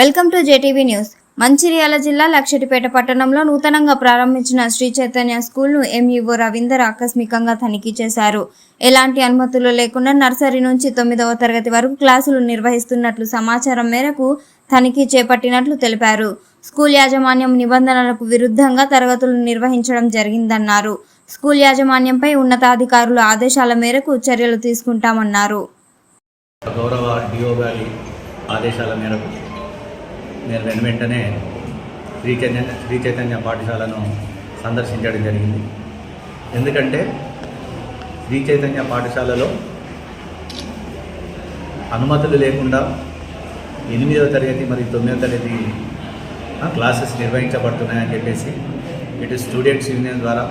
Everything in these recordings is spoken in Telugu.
Welcome to JTV news. Mancherial జిల్లా లక్షటిపేట పట్టణంలో నూతనంగా ప్రారంభించిన శ్రీ చైతన్య స్కూల్ను ఎంఈఓ రవీందర్ ఆకస్మికంగా తనిఖీ చేశారు. ఎలాంటి అనుమతులు లేకుండా నర్సరీ నుంచి 9వ తరగతి వరకు క్లాసులు నిర్వహిస్తున్నట్లు సమాచారం మేరకు తనిఖీ చేపట్టినట్లు తెలిపారు. స్కూల్ యాజమాన్యం నిబంధనలకు విరుద్ధంగా తరగతులు నిర్వహించడం జరిగిందన్నారు. స్కూల్ యాజమాన్యంపై ఉన్నతాధికారుల ఆదేశాల మేరకు చర్యలు తీసుకుంటామన్నారు. గౌరవ డిఓ గారి ఆదేశాల మేరకు నేను వెంటనే శ్రీ చైతన్య పాఠశాలను సందర్శించడం జరిగింది. ఎందుకంటే శ్రీ చైతన్య పాఠశాలలో అనుమతులు లేకుండా 8వ తరగతి మరియు 9వ తరగతి క్లాసెస్ నిర్వహించబడుతున్నాయని చెప్పేసి ఇటు స్టూడెంట్స్ యూనియన్ ద్వారా,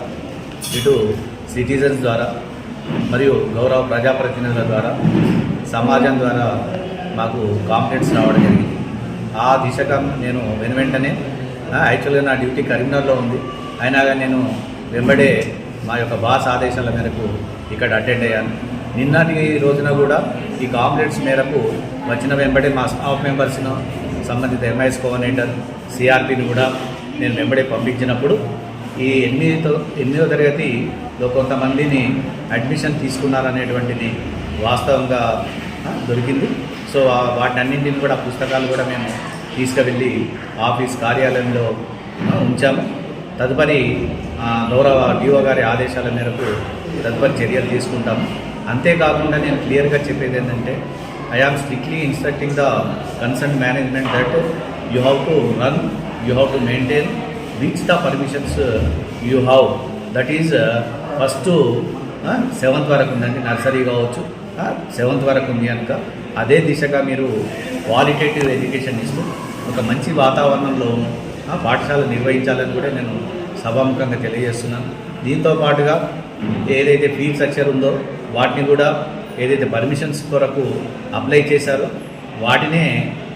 ఇటు సిటిజన్స్ ద్వారా మరియు గౌరవ ప్రజాప్రతినిధుల ద్వారా, సమాజం ద్వారా మాకు కాంప్లైంట్స్ రావడం జరిగింది. ఆ దిశగా నేను వెంటనే యాక్చువల్గా నా డ్యూటీ కరీంనగర్లో ఉంది, అయినా కానీ నేను వెంబడే మా యొక్క బాస్ ఆదేశాల మేరకు ఇక్కడ అటెండ్ అయ్యాను. నిన్నటి రోజున కూడా ఈ కాంప్లైంట్స్ మేరకు వచ్చిన వెంబడే మా స్టాఫ్ మెంబర్స్ను, సంబంధిత ఎంఐఎస్ కోఆర్డినేటర్, సిఆర్పిని కూడా నేను వెంబడే పంపించినప్పుడు ఈ 8వ తరగతిలో కొంతమందిని అడ్మిషన్ తీసుకున్నారనేటువంటిది వాస్తవంగా దొరికింది. సో వాటన్నింటిని కూడా పుస్తకాలు కూడా మేము తీసుకువెళ్ళి ఆఫీస్ కార్యాలయంలో ఉంచాము. తదుపరి గౌరవ డిఓ గారి ఆదేశాల మేరకు తదుపరి చర్యలు తీసుకుంటాము. అంతేకాకుండా నేను క్లియర్గా చెప్పేది ఏంటంటే, I am strictly instructing the concern management that you have to run, you have to maintain which the permissions you have. That is first 7th వరకు ఉందండి, నర్సరీ కావచ్చు 7th వరకు ఉంది కనుక అదే దిశగా మీరు క్వాలిటేటివ్ ఎడ్యుకేషన్ ఇస్తూ ఒక మంచి వాతావరణంలో పాఠశాల నిర్వహించాలని కూడా నేను సభాముఖంగా తెలియజేస్తున్నాను. దీంతో పాటుగా ఏదైతే ఫీజ్ స్ట్రక్చర్ ఉందో వాటిని కూడా, ఏదైతే పర్మిషన్స్ కొరకు అప్లై చేశారో వాటినే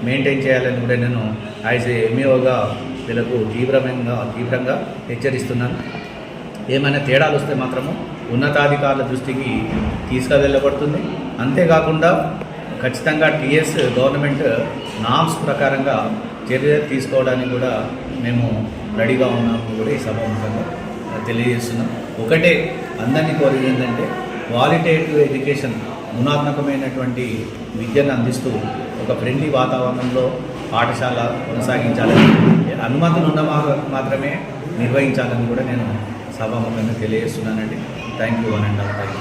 మెయింటైన్ చేయాలని కూడా నేను యాజ్ ఏ ఎంఈఓగా వీళ్ళకు తీవ్రంగా హెచ్చరిస్తున్నాను. ఏమైనా తేడాలు వస్తే మాత్రము ఉన్నతాధికారుల దృష్టికి తీసుకువెళ్ళబడుతుంది. అంతేకాకుండా ఖచ్చితంగా టీఎస్ గవర్నమెంట్ నామ్స్ ప్రకారంగా చర్యలు తీసుకోవడానికి కూడా మేము రెడీగా ఉన్నాము కూడా ఈ సభాముఖంగా తెలియజేస్తున్నాం. ఒకటే అందరినీ కోరేది ఏంటంటే, క్వాలిటేటివ్ ఎడ్యుకేషన్, గుణాత్మకమైనటువంటి విద్యను అందిస్తూ ఒక ఫ్రెండ్లీ వాతావరణంలో పాఠశాల కొనసాగించాలని, అనుమతులు ఉన్న మాత్రమే నిర్వహించాలని కూడా నేను సభాముఖంగా తెలియజేస్తున్నానండి. Thank you. 1 and 1 time.